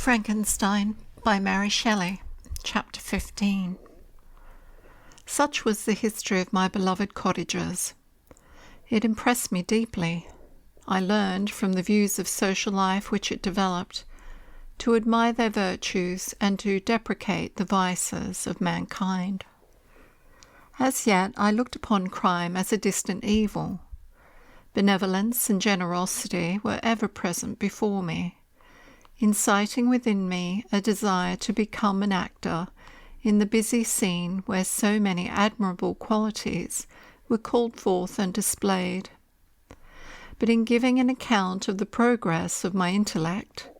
Frankenstein by Mary Shelley, Chapter 15. Such was the history of my beloved cottagers. It impressed me deeply. I learned, from the views of social life which it developed, to admire their virtues and to deprecate the vices of mankind. As yet I looked upon crime as a distant evil. Benevolence and generosity were ever present before me, inciting within me a desire to become an actor in the busy scene where so many admirable qualities were called forth and displayed. But in giving an account of the progress of my intellect,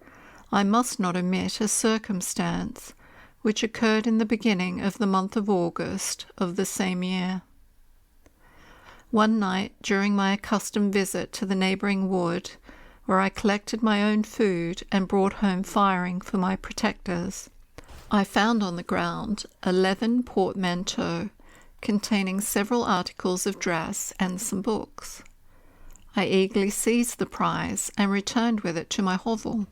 I must not omit a circumstance which occurred in the beginning of the month of August of the same year. One night, during my accustomed visit to the neighbouring wood, where I collected my own food and brought home firing for my protectors, I found on the ground a leathern portmanteau containing several articles of dress and some books. I eagerly seized the prize and returned with it to my hovel.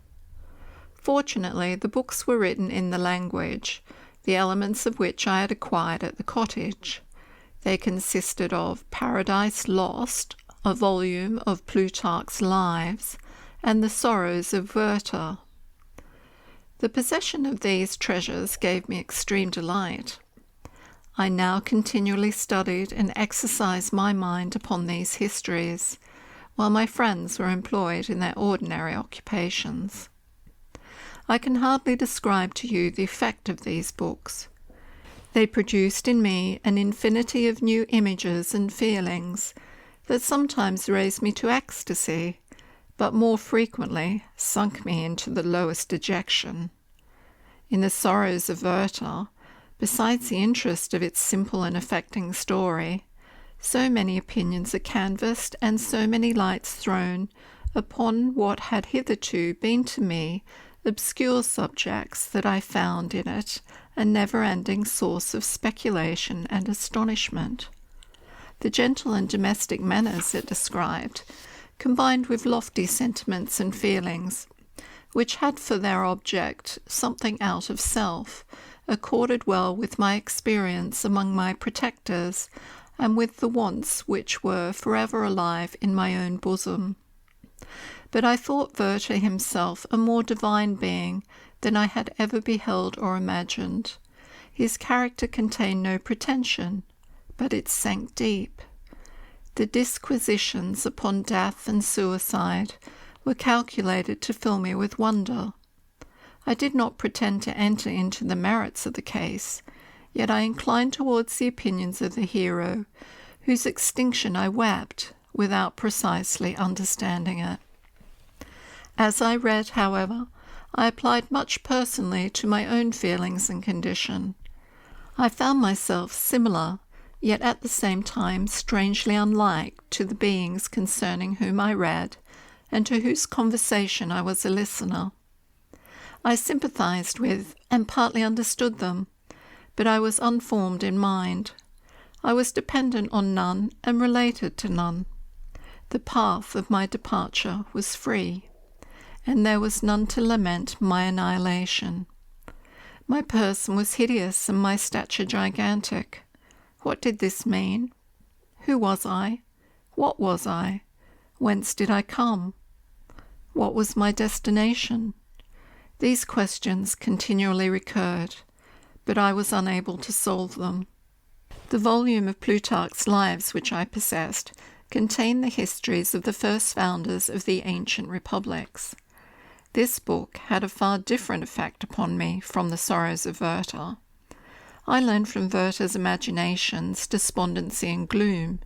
Fortunately, the books were written in the language, the elements of which I had acquired at the cottage. They consisted of Paradise Lost, a volume of Plutarch's Lives, and the Sorrows of Werther. The possession of these treasures gave me extreme delight. I now continually studied and exercised my mind upon these histories, while my friends were employed in their ordinary occupations. I can hardly describe to you the effect of these books. They produced in me an infinity of new images and feelings that sometimes raised me to ecstasy, but more frequently sunk me into the lowest dejection. In the Sorrows of Werther, besides the interest of its simple and affecting story, so many opinions are canvassed and so many lights thrown upon what had hitherto been to me obscure subjects that I found in it a never-ending source of speculation and astonishment. The gentle and domestic manners it described, combined with lofty sentiments and feelings, which had for their object something out of self, accorded well with my experience among my protectors, and with the wants which were forever alive in my own bosom. But I thought Werther himself a more divine being than I had ever beheld or imagined. His character contained no pretension, but it sank deep. The disquisitions upon death and suicide were calculated to fill me with wonder. I did not pretend to enter into the merits of the case, yet I inclined towards the opinions of the hero, whose extinction I wept, without precisely understanding it. As I read, however, I applied much personally to my own feelings and condition. I found myself similar, yet at the same time strangely unlike, to the beings concerning whom I read, and to whose conversation I was a listener. I sympathized with and partly understood them, but I was unformed in mind. I was dependent on none and related to none. The path of my departure was free, and there was none to lament my annihilation. My person was hideous and my stature gigantic. What did this mean? Who was I? What was I? Whence did I come? What was my destination? These questions continually recurred, but I was unable to solve them. The volume of Plutarch's Lives which I possessed contained the histories of the first founders of the ancient republics. This book had a far different effect upon me from the Sorrows of Werther. I learned from Werther's imaginations despondency and gloom,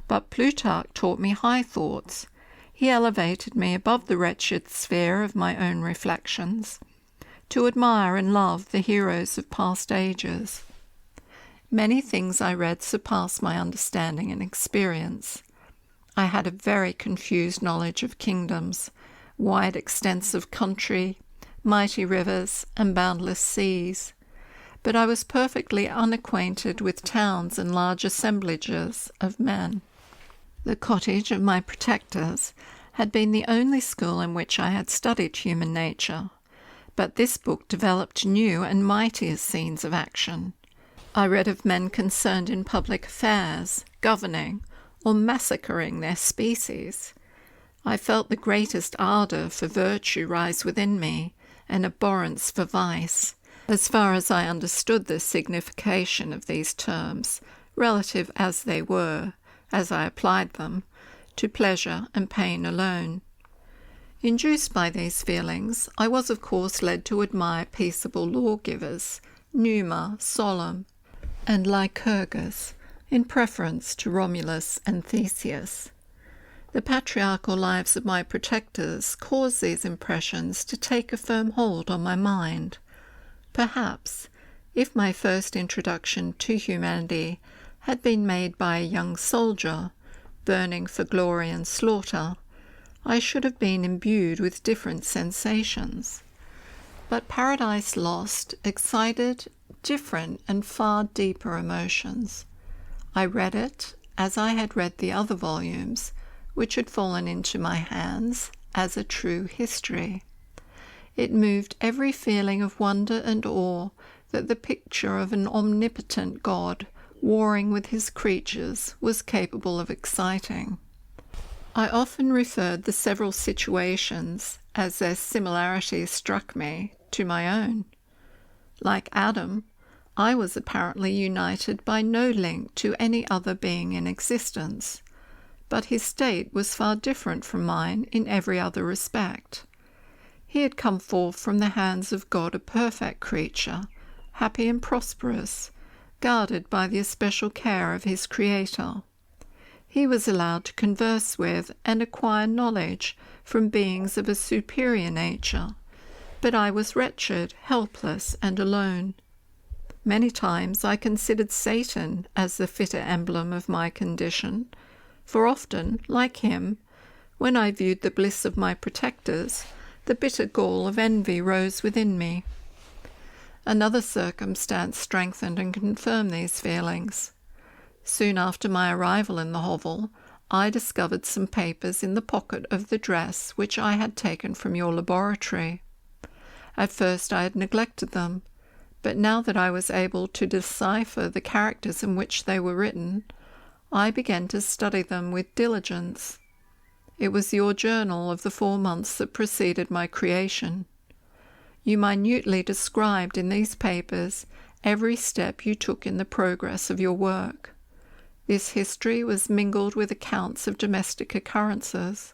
but Plutarch taught me high thoughts. He elevated me above the wretched sphere of my own reflections, to admire and love the heroes of past ages. Many things I read surpassed my understanding and experience. I had a very confused knowledge of kingdoms, wide extents of country, mighty rivers, and boundless seas, but I was perfectly unacquainted with towns and large assemblages of men. The cottage of my protectors had been the only school in which I had studied human nature, But this book developed new and mightier scenes of action. I read of men concerned in public affairs, governing, or massacring their species. I felt the greatest ardour for virtue rise within me, and abhorrence for vice, as far as I understood the signification of these terms, relative as they were, as I applied them, to pleasure and pain alone. Induced by these feelings, I was of course led to admire peaceable lawgivers, Numa, Solemn, and Lycurgus, in preference to Romulus and Theseus. The patriarchal lives of my protectors caused these impressions to take a firm hold on my mind. Perhaps, if my first introduction to humanity had been made by a young soldier, burning for glory and slaughter, I should have been imbued with different sensations. But Paradise Lost excited different and far deeper emotions. I read it, as I had read the other volumes, which had fallen into my hands, as a true history. It moved every feeling of wonder and awe that the picture of an omnipotent God warring with his creatures was capable of exciting. I often referred the several situations, as their similarities struck me, to my own. Like Adam, I was apparently united by no link to any other being in existence, but his state was far different from mine in every other respect. He had come forth from the hands of God a perfect creature, happy and prosperous, guarded by the especial care of his Creator. He was allowed to converse with and acquire knowledge from beings of a superior nature, but I was wretched, helpless, and alone. Many times I considered Satan as the fitter emblem of my condition, for often, like him, when I viewed the bliss of my protectors, the bitter gall of envy rose within me. Another circumstance strengthened and confirmed these feelings. Soon after my arrival in the hovel, I discovered some papers in the pocket of the dress which I had taken from your laboratory. At first I had neglected them, but now that I was able to decipher the characters in which they were written, I began to study them with diligence. It was your journal of the 4 months that preceded my creation. You minutely described in these papers every step you took in the progress of your work. This history was mingled with accounts of domestic occurrences.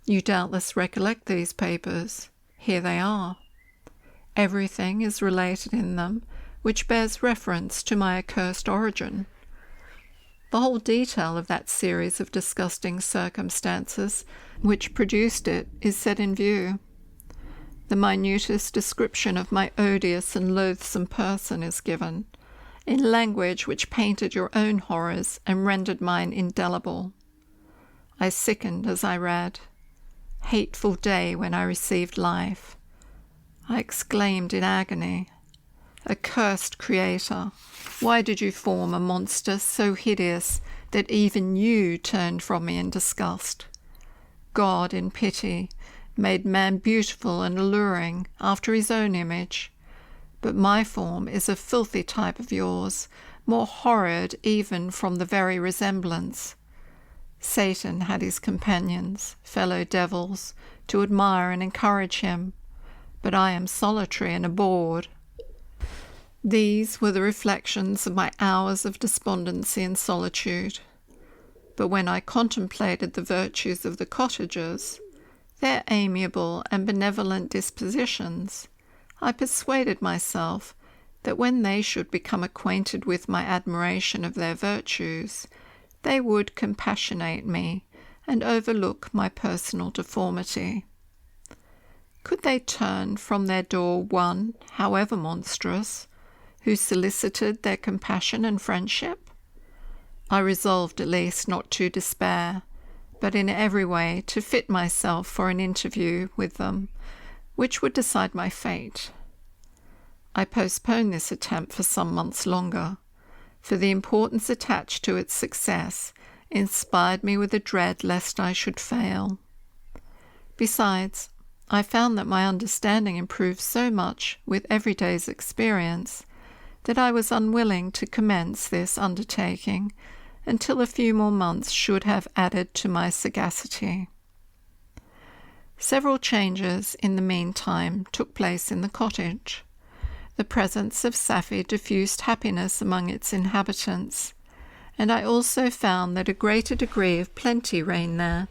You doubtless recollect these papers. Here they are. Everything is related in them which bears reference to my accursed origin. The whole detail of that series of disgusting circumstances which produced it is set in view. The minutest description of my odious and loathsome person is given, in language which painted your own horrors and rendered mine indelible. I sickened as I read. Hateful day when I received life. I exclaimed in agony, Accursed Creator, why did you form a monster so hideous that even you turned from me in disgust? God, in pity, made man beautiful and alluring after his own image, but my form is a filthy type of yours, more horrid even from the very resemblance. Satan had his companions, fellow devils, to admire and encourage him, but I am solitary and abhorred. These were the reflections of my hours of despondency and solitude. But when I contemplated the virtues of the cottagers, their amiable and benevolent dispositions, I persuaded myself that when they should become acquainted with my admiration of their virtues, they would compassionate me and overlook my personal deformity. Could they turn from their door one, however monstrous, who solicited their compassion and friendship? I resolved at least not to despair, but in every way to fit myself for an interview with them, which would decide my fate. I postponed this attempt for some months longer, for the importance attached to its success inspired me with a dread lest I should fail. Besides, I found that my understanding improved so much with every day's experience that I was unwilling to commence this undertaking until a few more months should have added to my sagacity. Several changes in the meantime took place in the cottage. The presence of Safie diffused happiness among its inhabitants, and I also found that a greater degree of plenty reigned there.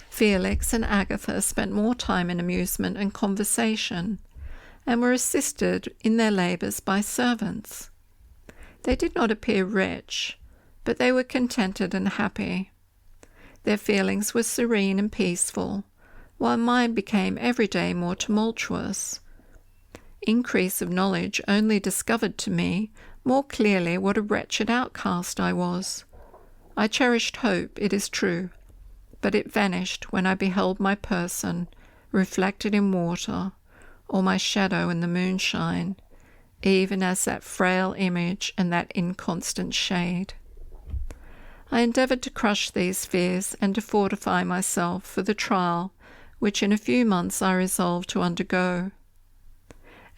Felix and Agatha spent more time in amusement and conversation, and were assisted in their labours by servants. They did not appear rich, but they were contented and happy. Their feelings were serene and peaceful, while mine became every day more tumultuous. Increase of knowledge only discovered to me more clearly what a wretched outcast I was. I cherished hope, it is true, but it vanished when I beheld my person reflected in water, or my shadow in the moonshine, even as that frail image and that inconstant shade. I endeavoured to crush these fears and to fortify myself for the trial which in a few months I resolved to undergo.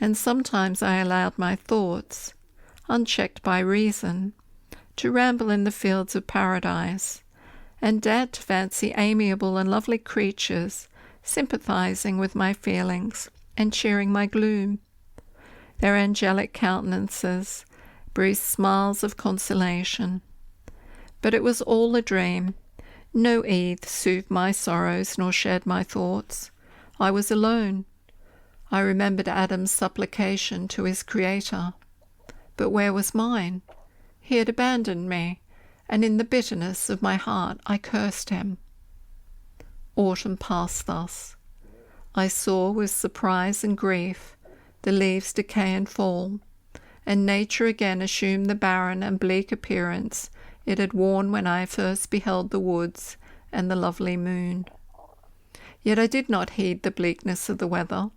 And sometimes I allowed my thoughts, unchecked by reason, to ramble in the fields of paradise, and dared to fancy amiable and lovely creatures sympathizing with my feelings and cheering my gloom. Their angelic countenances breathed smiles of consolation. But it was all a dream. No Eve soothed my sorrows nor shared my thoughts. I was alone. I remembered Adam's supplication to his Creator. But where was mine? He had abandoned me, and in the bitterness of my heart I cursed him. Autumn passed thus. I saw with surprise and grief the leaves decay and fall, and nature again assumed the barren and bleak appearance it had worn when I first beheld the woods and the lovely moon. Yet I did not heed the bleakness of the weather.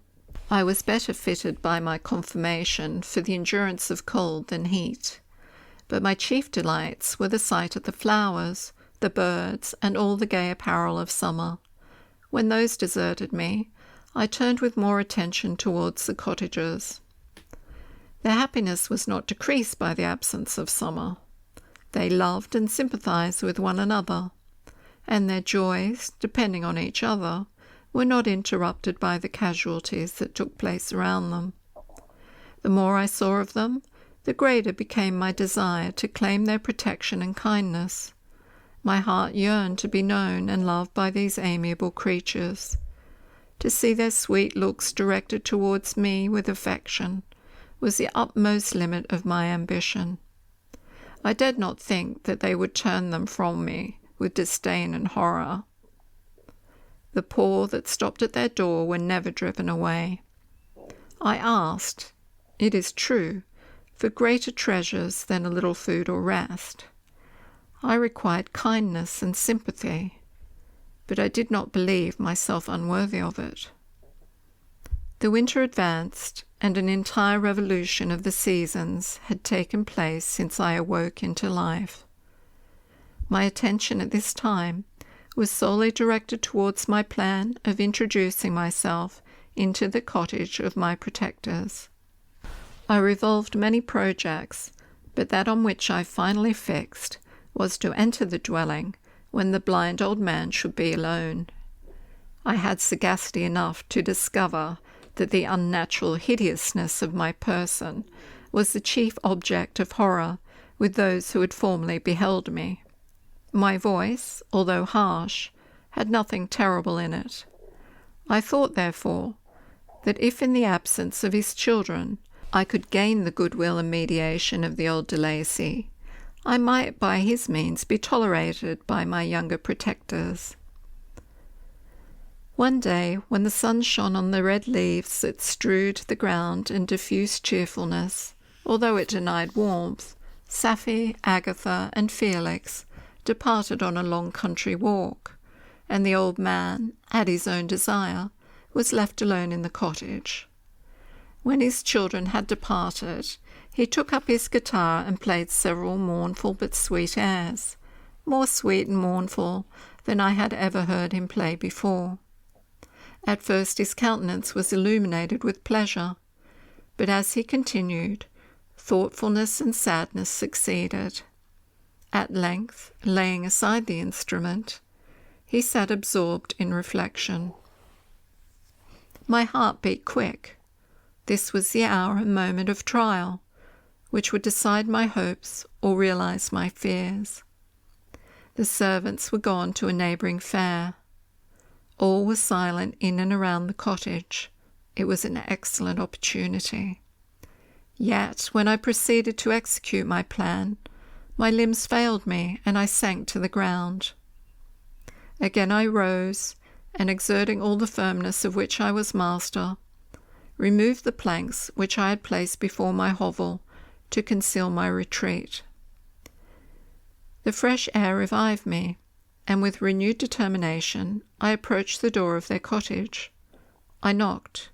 I was better fitted by my conformation for the endurance of cold than heat, but my chief delights were the sight of the flowers, the birds, and all the gay apparel of summer. When those deserted me, I turned with more attention towards the cottagers. Their happiness was not decreased by the absence of summer. They loved and sympathized with one another, and their joys, depending on each other, were not interrupted by the casualties that took place around them. The more I saw of them, the greater became my desire to claim their protection and kindness. My heart yearned to be known and loved by these amiable creatures. To see their sweet looks directed towards me with affection was the utmost limit of my ambition. I dared not think that they would turn them from me with disdain and horror. The poor that stopped at their door were never driven away. I asked, it is true, for greater treasures than a little food or rest. I required kindness and sympathy, but I did not believe myself unworthy of it. The winter advanced, and an entire revolution of the seasons had taken place since I awoke into life. My attention at this time was solely directed towards my plan of introducing myself into the cottage of my protectors. I revolved many projects, but that on which I finally fixed was to enter the dwelling when the blind old man should be alone. I had sagacity enough to discover that the unnatural hideousness of my person was the chief object of horror with those who had formerly beheld me. My voice, although harsh, had nothing terrible in it. I thought, therefore, that if in the absence of his children I could gain the goodwill and mediation of the old de Lacy, I might by his means be tolerated by my younger protectors. One day, when the sun shone on the red leaves that strewed the ground and diffused cheerfulness, although it denied warmth, Safie, Agatha, and Felix departed on a long country walk, and the old man, at his own desire, was left alone in the cottage. When his children had departed, he took up his guitar and played several mournful but sweet airs, more sweet and mournful than I had ever heard him play before. At first his countenance was illuminated with pleasure, but as he continued, thoughtfulness and sadness succeeded. At length, laying aside the instrument, he sat absorbed in reflection. My heart beat quick. This was the hour and moment of trial, which would decide my hopes or realize my fears. The servants were gone to a neighbouring fair. All was silent in and around the cottage. It was an excellent opportunity. Yet, when I proceeded to execute my plan, my limbs failed me, and I sank to the ground. Again I rose, and exerting all the firmness of which I was master, removed the planks which I had placed before my hovel to conceal my retreat. The fresh air revived me, and with renewed determination I approached the door of their cottage. I knocked.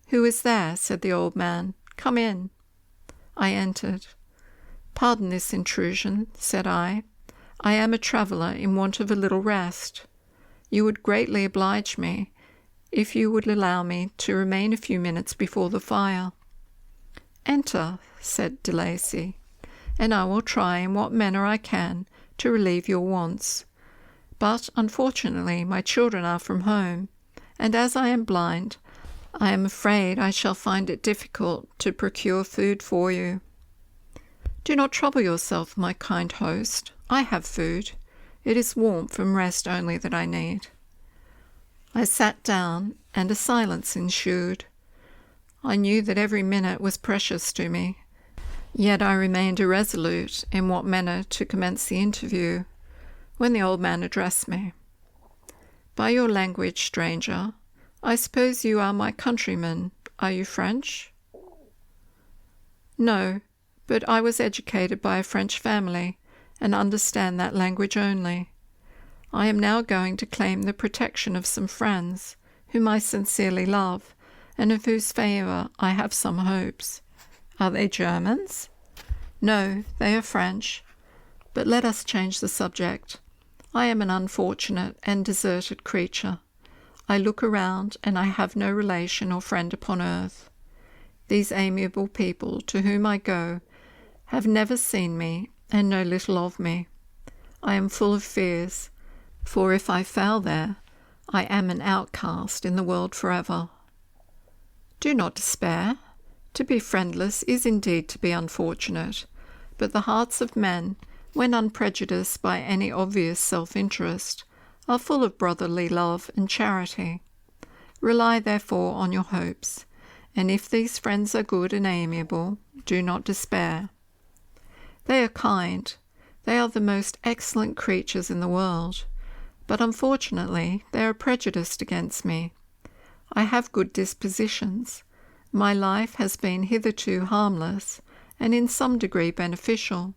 "Who is there?" said the old man. "Come in." I entered. "Pardon this intrusion," said I. "I am a traveller in want of a little rest. You would greatly oblige me if you would allow me to remain a few minutes before the fire." "Enter," said de Lacy, "and I will try in what manner I can to relieve your wants. But unfortunately my children are from home, and as I am blind, I am afraid I shall find it difficult to procure food for you." "Do not trouble yourself, my kind host. I have food. It is warmth and rest only that I need." I sat down, and a silence ensued. I knew that every minute was precious to me, yet I remained irresolute in what manner to commence the interview, when the old man addressed me. "By your language, stranger, I suppose you are my countrymen. Are you French?" "No, but I was educated by a French family, and understand that language only. I am now going to claim the protection of some friends, whom I sincerely love, and of whose favour I have some hopes." "Are they Germans?" "No, they are French. But let us change the subject. I am an unfortunate and deserted creature. I look around, and I have no relation or friend upon earth. These amiable people to whom I go have never seen me, and know little of me. I am full of fears, for if I fail there, I am an outcast in the world forever." "Do not despair. To be friendless is indeed to be unfortunate, but the hearts of men, when unprejudiced by any obvious self-interest, are full of brotherly love and charity. Rely therefore on your hopes, and if these friends are good and amiable, do not despair. They are kind. They are the most excellent creatures in the world, but unfortunately they are prejudiced against me. I have good dispositions. My life has been hitherto harmless, and in some degree beneficial,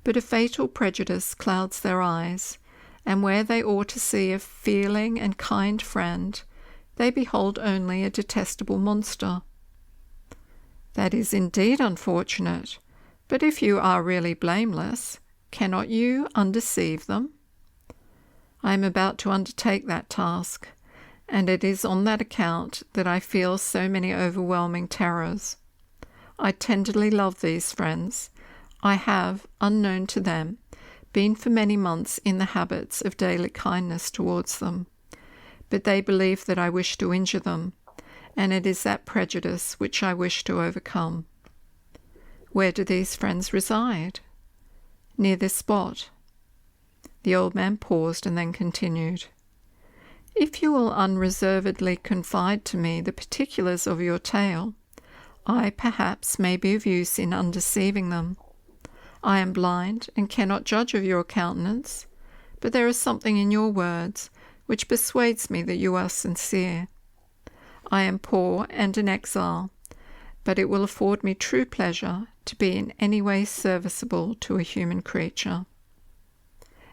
but a fatal prejudice clouds their eyes, and where they ought to see a feeling and kind friend, they behold only a detestable monster." "That is indeed unfortunate, but if you are really blameless, cannot you undeceive them?" "I am about to undertake that task, and it is on that account that I feel so many overwhelming terrors. I tenderly love these friends. I have, unknown to them, been for many months in the habits of daily kindness towards them, but they believe that I wish to injure them, and it is that prejudice which I wish to overcome." "Where do these friends reside?" "Near this spot." The old man paused and then continued. "If you will unreservedly confide to me the particulars of your tale, I perhaps may be of use in undeceiving them. I am blind and cannot judge of your countenance, but there is something in your words which persuades me that you are sincere. I am poor and an exile, but it will afford me true pleasure to be in any way serviceable to a human creature."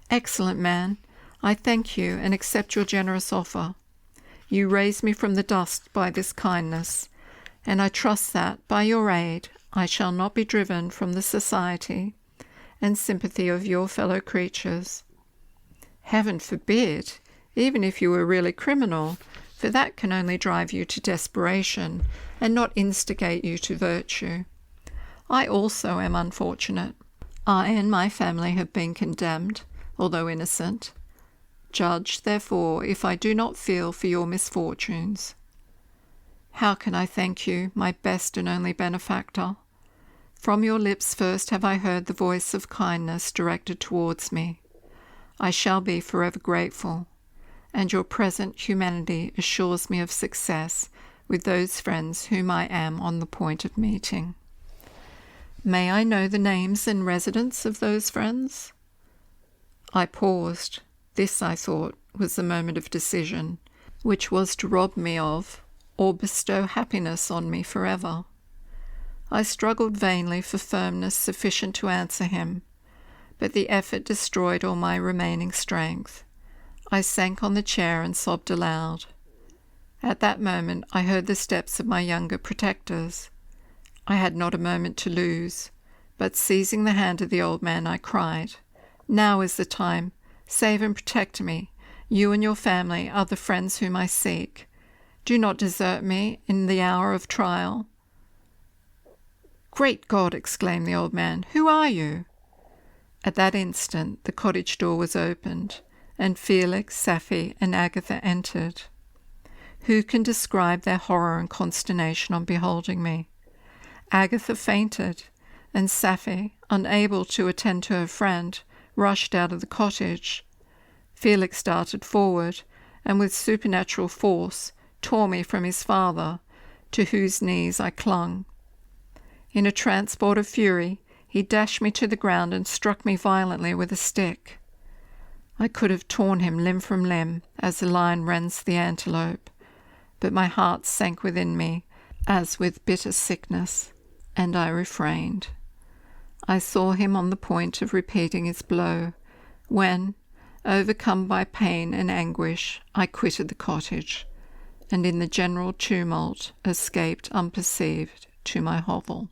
"Excellent man, I thank you and accept your generous offer. You raise me from the dust by this kindness, and I trust that, by your aid, I shall not be driven from the society and sympathy of your fellow creatures." "Heaven forbid, even if you were really criminal, for that can only drive you to desperation and not instigate you to virtue. I also am unfortunate. I and my family have been condemned, although innocent. Judge, therefore, if I do not feel for your misfortunes. How can I thank you, my best and only benefactor? From your lips first have I heard the voice of kindness directed towards me. I shall be forever grateful, and your present humanity assures me of success with those friends whom I am on the point of meeting. May I know the names and residence of those friends? I paused. This, I thought, was the moment of decision, which was to rob me of, or bestow happiness on me forever. I struggled vainly for firmness sufficient to answer him, but the effort destroyed all my remaining strength. I sank on the chair and sobbed aloud. At that moment I heard the steps of my younger protectors. I had not a moment to lose, but seizing the hand of the old man, I cried, "Now is the time. Save and protect me. You and your family are the friends whom I seek. Do not desert me in the hour of trial." "Great God!" exclaimed the old man. "Who are you?" At that instant the cottage door was opened, and Felix, Safie, and Agatha entered. Who can describe their horror and consternation on beholding me? Agatha fainted, and Safie, unable to attend to her friend, rushed out of the cottage. Felix darted forward, and with supernatural force tore me from his father, to whose knees I clung. In a transport of fury, he dashed me to the ground and struck me violently with a stick. I could have torn him limb from limb, as the lion rends the antelope, but my heart sank within me, as with bitter sickness, and I refrained. I saw him on the point of repeating his blow, when, overcome by pain and anguish, I quitted the cottage, and in the general tumult escaped unperceived to my hovel.